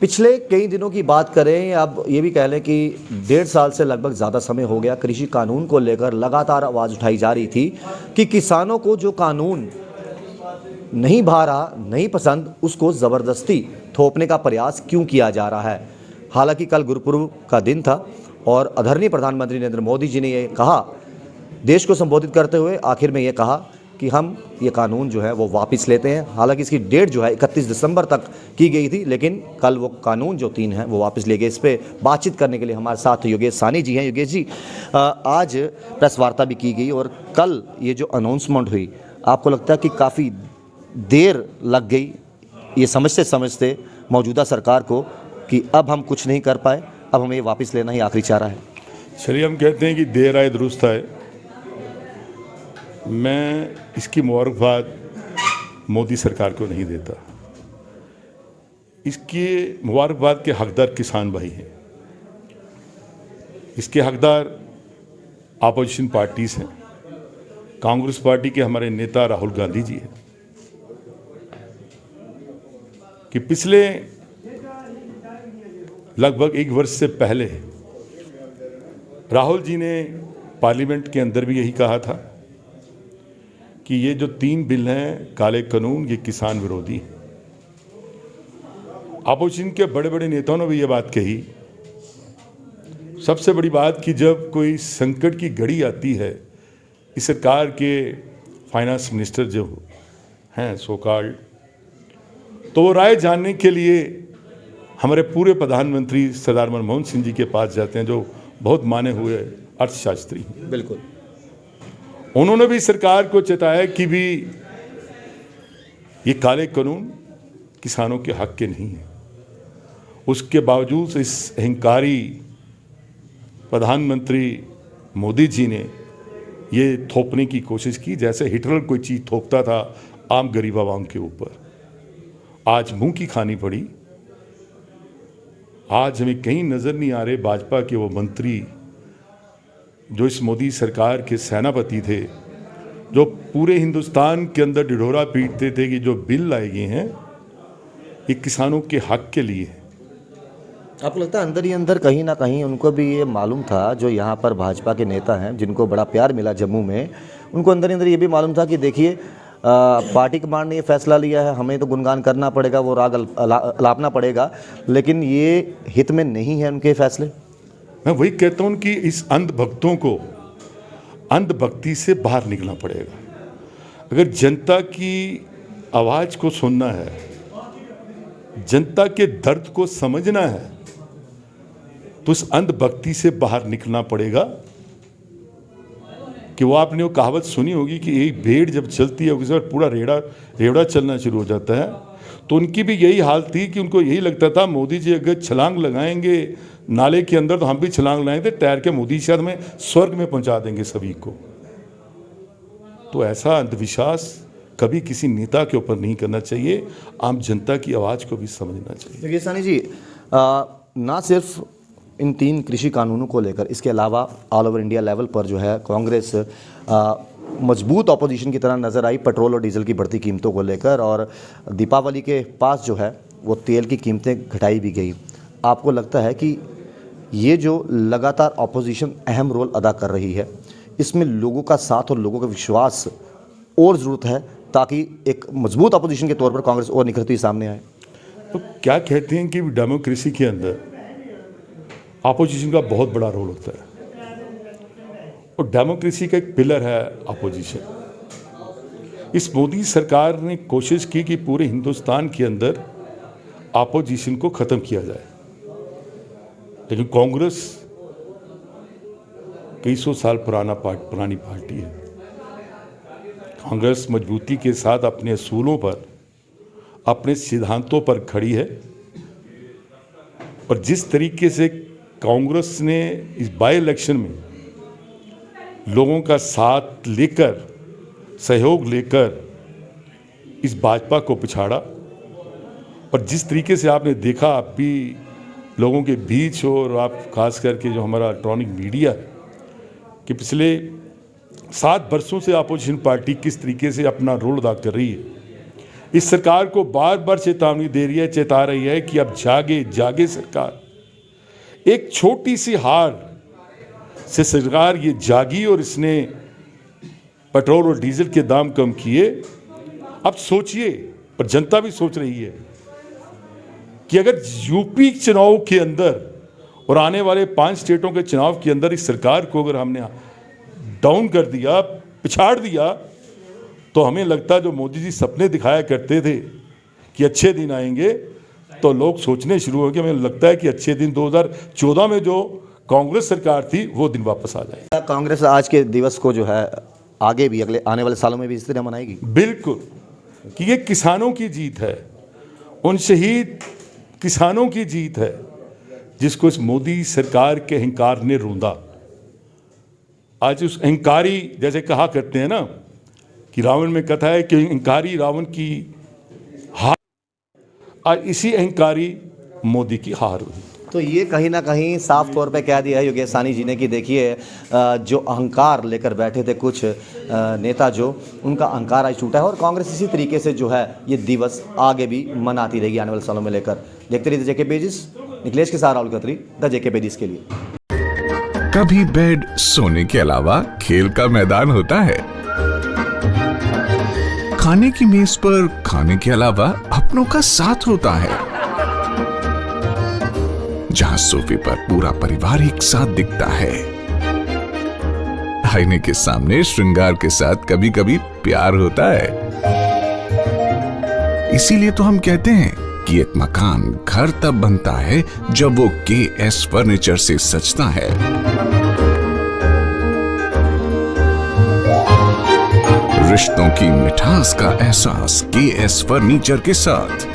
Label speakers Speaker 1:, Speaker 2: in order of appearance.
Speaker 1: पिछले कई दिनों की बात करें, अब ये भी कह लें कि 1.5 साल से लगभग ज़्यादा समय हो गया, कृषि कानून को लेकर लगातार आवाज़ उठाई जा रही थी कि किसानों को जो कानून नहीं भा रहा, नहीं पसंद, उसको ज़बरदस्ती थोपने का प्रयास क्यों किया जा रहा है। हालांकि कल गुरुपुरब का दिन था और आदरणीय प्रधानमंत्री नरेंद्र मोदी जी ने ये कहा, देश को संबोधित करते हुए आखिर में ये कहा कि हम ये कानून जो है वो वापस लेते हैं। हालांकि इसकी डेट जो है 31 दिसंबर तक की गई थी, लेकिन कल वो कानून जो 3 हैं वो वापस ले गए। इस पर बातचीत करने के लिए हमारे साथ योगेश सानी जी हैं। योगेश जी, आज प्रेस वार्ता भी की गई और कल ये जो अनाउंसमेंट हुई, आपको लगता है कि काफ़ी देर लग गई ये समझते समझते मौजूदा सरकार को कि अब हम कुछ नहीं कर पाए, अब हमें ये वापस लेना ही आखिरी चारा है?
Speaker 2: चलिए, हम कहते हैं कि देर आए दुरुस्त आए। मैं इसकी मुबारकबाद मोदी सरकार को नहीं देता। इसके मुबारकबाद के हकदार किसान भाई हैं, इसके हकदार अपोजिशन पार्टीज हैं। कांग्रेस पार्टी के हमारे नेता राहुल गांधी जी हैं कि पिछले लगभग 1 वर्ष से पहले राहुल जी ने पार्लियामेंट के अंदर भी यही कहा था कि ये जो 3 बिल हैं काले कानून, ये किसान विरोधी हैं। अपोजिशन के बड़े बड़े नेताओं ने भी ये बात कही। सबसे बड़ी बात कि जब कोई संकट की घड़ी आती है, इस सरकार के फाइनेंस मिनिस्टर जो हैं सो कॉल्ड, तो वो राय जानने के लिए हमारे पूरे प्रधानमंत्री सरदार मनमोहन सिंह जी के पास जाते हैं, जो बहुत माने हुए अर्थशास्त्री हैं।
Speaker 1: बिल्कुल,
Speaker 2: उन्होंने भी सरकार को चेताया कि भी ये काले कानून किसानों के हक के नहीं हैं। उसके बावजूद इस अहंकारी प्रधानमंत्री मोदी जी ने ये थोपने की कोशिश की, जैसे हिटलर कोई चीज़ थोपता था आम गरीब आवाम के ऊपर। आज मुंह की खानी पड़ी। आज हमें कहीं नज़र नहीं आ रहे भाजपा के वो मंत्री जो इस मोदी सरकार के सेनापति थे, जो पूरे हिंदुस्तान के अंदर ढिढोरा पीटते थे कि जो बिल लाए गए हैं ये किसानों के हक के लिए है।
Speaker 1: आपको लगता है अंदर ही अंदर कहीं ना कहीं उनको भी ये मालूम था, जो यहाँ पर भाजपा के नेता हैं जिनको बड़ा प्यार मिला जम्मू में, उनको अंदर ही अंदर ये भी मालूम था कि देखिए पार्टी कमांड ने ये फैसला लिया है, हमें तो गुणगान करना पड़ेगा, वो राग अलापना पड़ेगा, लेकिन ये हित में नहीं है उनके फैसले।
Speaker 2: मैं वही कहता हूँ कि इस अंधभक्तों को अंधभक्ति से बाहर निकलना पड़ेगा। अगर जनता की आवाज़ को सुनना है, जनता के दर्द को समझना है, तो इस अंधभक्ति से बाहर निकलना पड़ेगा। कि वो आपने वो कहावत सुनी होगी कि एक भेड़ जब चलती है उसके बाद पूरा रेवड़ा चलना शुरू हो जाता है। तो उनकी भी यही हाल थी कि उनको यही लगता था मोदी जी अगर छलांग लगाएंगे नाले के अंदर तो हम भी छलांग लगाएंगे, तैर के मोदी शायद हमें स्वर्ग में पहुंचा देंगे सभी को। तो ऐसा अंधविश्वास कभी किसी नेता के ऊपर नहीं करना चाहिए। आम जनता की आवाज़ को भी समझना चाहिए।
Speaker 1: देखिए सानी जी, ना सिर्फ इन 3 कृषि कानूनों को लेकर, इसके अलावा ऑल ओवर इंडिया लेवल पर जो है कांग्रेस मजबूत ऑपोजिशन की तरह नज़र आई पेट्रोल और डीजल की बढ़ती कीमतों को लेकर, और दीपावली के पास जो है वो तेल की कीमतें घटाई भी गई। आपको लगता है कि ये जो लगातार ऑपोजिशन अहम रोल अदा कर रही है, इसमें लोगों का साथ और लोगों का विश्वास और ज़रूरत है ताकि एक मजबूत ऑपोजिशन के तौर पर कांग्रेस और निखरती सामने आए?
Speaker 2: तो क्या कहते हैं कि डेमोक्रेसी के अंदर अपोजिशन का बहुत बड़ा रोल होता है, और डेमोक्रेसी का एक पिलर है अपोजिशन। इस मोदी सरकार ने कोशिश की कि पूरे हिंदुस्तान के अंदर अपोजिशन को ख़त्म किया जाए, लेकिन कांग्रेस कई सौ साल पुरानी पार्टी है। कांग्रेस मजबूती के साथ अपने असूलों पर, अपने सिद्धांतों पर खड़ी है, और जिस तरीके से कांग्रेस ने इस बाई इलेक्शन में लोगों का साथ लेकर, सहयोग लेकर इस भाजपा को पिछाड़ा, और जिस तरीके से आपने देखा आप भी लोगों के बीच, और आप खास करके जो हमारा इलेक्ट्रॉनिक मीडिया है, कि पिछले 7 वर्षों से अपोजिशन पार्टी किस तरीके से अपना रोल अदा कर रही है, इस सरकार को बार बार चेतावनी दे रही है, चेता रही है कि अब जागे जागे सरकार। एक छोटी सी हार से सरकार ये जागी और इसने पेट्रोल और डीजल के दाम कम किए। अब सोचिए, पर जनता भी सोच रही है कि अगर यूपी चुनाव के अंदर और आने वाले 5 स्टेटों के चुनाव के अंदर इस सरकार को अगर हमने डाउन कर दिया, पिछाड़ दिया, तो हमें लगता है जो मोदी जी सपने दिखाया करते थे कि अच्छे दिन आएंगे, तो लोग सोचने शुरू हो गए। हमें लगता है कि अच्छे दिन 2014 में जो कांग्रेस सरकार थी वो दिन वापस आ जाए।
Speaker 1: कांग्रेस आज के दिवस को जो है आगे भी अगले आने वाले सालों में भी इस तरह मनाएगी?
Speaker 2: बिल्कुल, कि ये किसानों की जीत है, उन शहीद किसानों की जीत है जिसको इस मोदी सरकार के अहंकार ने रूंधा। आज उस अहंकारी, जैसे कहा करते हैं ना कि रावण में कथा है कि अहंकारी रावण की हार, आज इसी अहंकारी मोदी की हार हुई।
Speaker 1: तो ये कहीं ना कहीं साफ तौर पे कह दिया है योगेश साहनी जी ने कि देखिए जो अहंकार लेकर बैठे थे कुछ नेता, जो उनका अहंकार आज टूटा है और कांग्रेस इसी तरीके से जो है ये दिवस आगे भी मनाती रहेगी आने वाले सालों में लेकर। देखते रहिए जेके पेजेस, निखिलेश के साथ Rahul Khatri, the JK pages के लिए।
Speaker 3: कभी बेड सोने के अलावा खेल का मैदान होता है, खाने की मेज पर खाने के अलावा अपनों का साथ होता है, जहां सोफे पर पूरा परिवार एक साथ दिखता है, आईने के सामने श्रृंगार के साथ कभी कभी प्यार होता है। इसीलिए तो हम कहते हैं कि एक मकान घर तब बनता है जब वो KS फर्नीचर से सजता है। रिश्तों की मिठास का एहसास KS फर्नीचर के साथ।